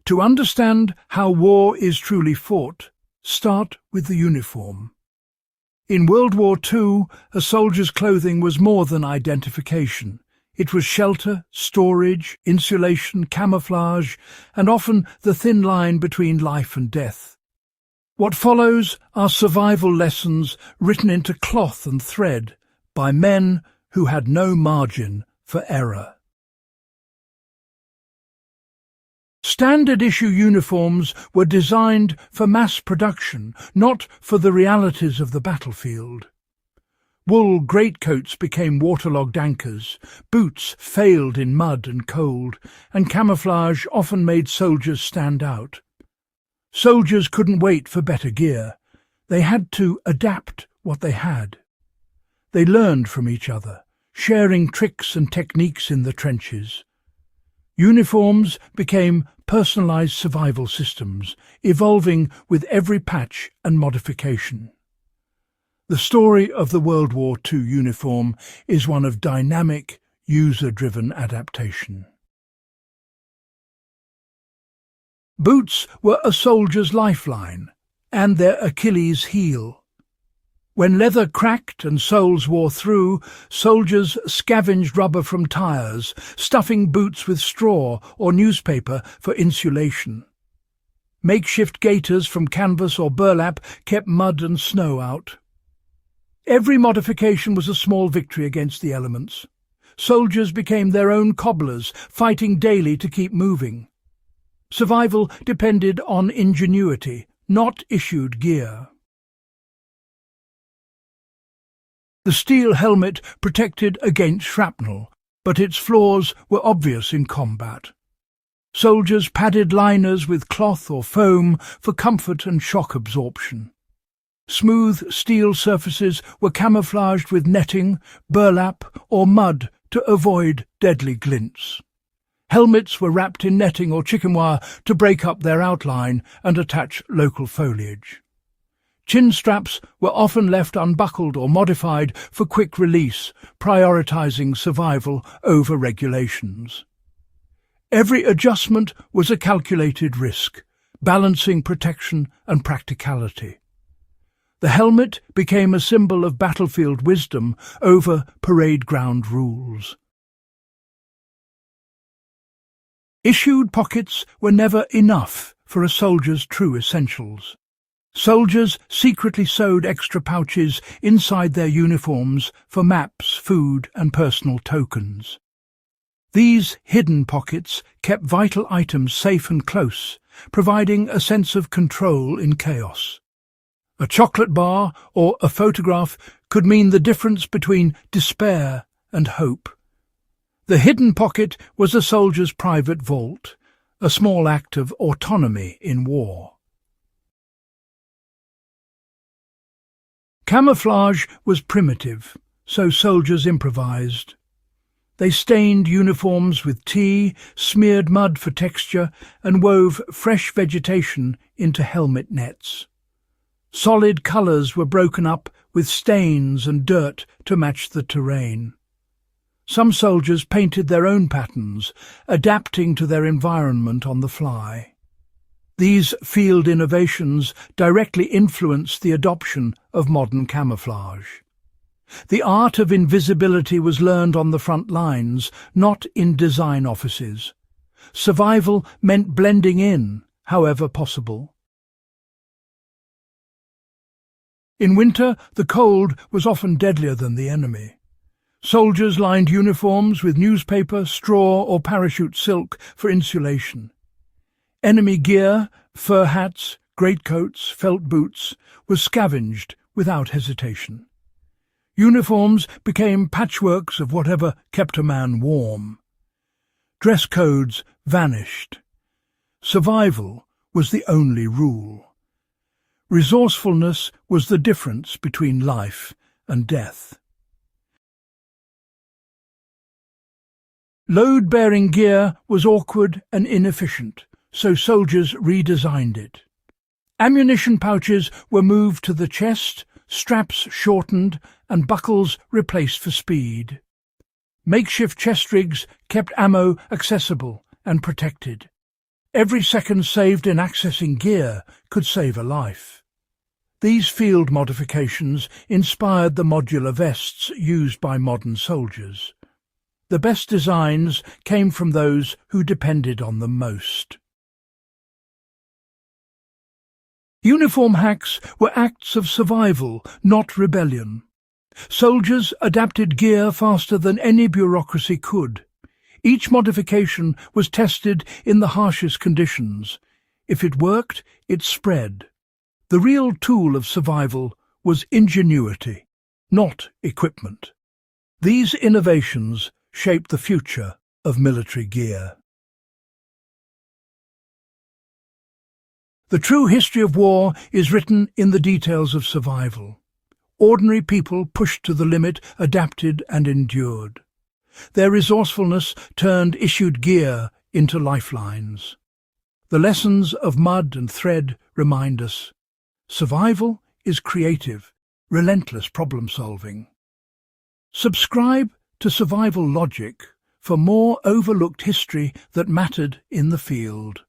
To understand how war is truly fought, start with the uniform. In World War II, a soldier's clothing was more than identification. It was shelter, storage, insulation, camouflage, and often the thin line between life and death. What follows are survival lessons written into cloth and thread by men who had no margin for error. Standard-issue uniforms were designed for mass production, not for the realities of the battlefield. Wool greatcoats became waterlogged anchors, boots failed in mud and cold, and camouflage often made soldiers stand out. Soldiers couldn't wait for better gear. They had to adapt what they had. They learned from each other, sharing tricks and techniques in the trenches. Uniforms became personalized survival systems, evolving with every patch and modification. The story of the World War II uniform is one of dynamic, user-driven adaptation. Boots were a soldier's lifeline and their Achilles heel. When leather cracked and soles wore through, soldiers scavenged rubber from tires, stuffing boots with straw or newspaper for insulation. Makeshift gaiters from canvas or burlap kept mud and snow out. Every modification was a small victory against the elements. Soldiers became their own cobblers, fighting daily to keep moving. Survival depended on ingenuity, not issued gear. The steel helmet protected against shrapnel, but its flaws were obvious in combat. Soldiers padded liners with cloth or foam for comfort and shock absorption. Smooth steel surfaces were camouflaged with netting, burlap, or mud to avoid deadly glints. Helmets were wrapped in netting or chicken wire to break up their outline and attach local foliage. Chin straps were often left unbuckled or modified for quick release, prioritizing survival over regulations. Every adjustment was a calculated risk, balancing protection and practicality. The helmet became a symbol of battlefield wisdom over parade ground rules. Issued pockets were never enough for a soldier's true essentials. Soldiers secretly sewed extra pouches inside their uniforms for maps, food, and personal tokens. These hidden pockets kept vital items safe and close, providing a sense of control in chaos. A chocolate bar or a photograph could mean the difference between despair and hope. The hidden pocket was a soldier's private vault, a small act of autonomy in war. Camouflage was primitive, so soldiers improvised. They stained uniforms with tea, smeared mud for texture, and wove fresh vegetation into helmet nets. Solid colours were broken up with stains and dirt to match the terrain. Some soldiers painted their own patterns, adapting to their environment on the fly. These field innovations directly influenced the adoption of modern camouflage. The art of invisibility was learned on the front lines, not in design offices. Survival meant blending in, however possible. In winter, the cold was often deadlier than the enemy. Soldiers lined uniforms with newspaper, straw, or parachute silk for insulation. Enemy gear, fur hats, greatcoats, felt boots, was scavenged without hesitation. Uniforms became patchworks of whatever kept a man warm. Dress codes vanished. Survival was the only rule. Resourcefulness was the difference between life and death. Load-bearing gear was awkward and inefficient, so soldiers redesigned it. Ammunition pouches were moved to the chest, straps shortened, and buckles replaced for speed. Makeshift chest rigs kept ammo accessible and protected. Every second saved in accessing gear could save a life. These field modifications inspired the modular vests used by modern soldiers. The best designs came from those who depended on them most. Uniform hacks were acts of survival, not rebellion. Soldiers adapted gear faster than any bureaucracy could. Each modification was tested in the harshest conditions. If it worked, it spread. The real tool of survival was ingenuity, not equipment. These innovations shaped the future of military gear. The true history of war is written in the details of survival. Ordinary people pushed to the limit, adapted and endured. Their resourcefulness turned issued gear into lifelines. The lessons of mud and thread remind us: survival is creative, relentless problem-solving. Subscribe to Survival Logic for more overlooked history that mattered in the field.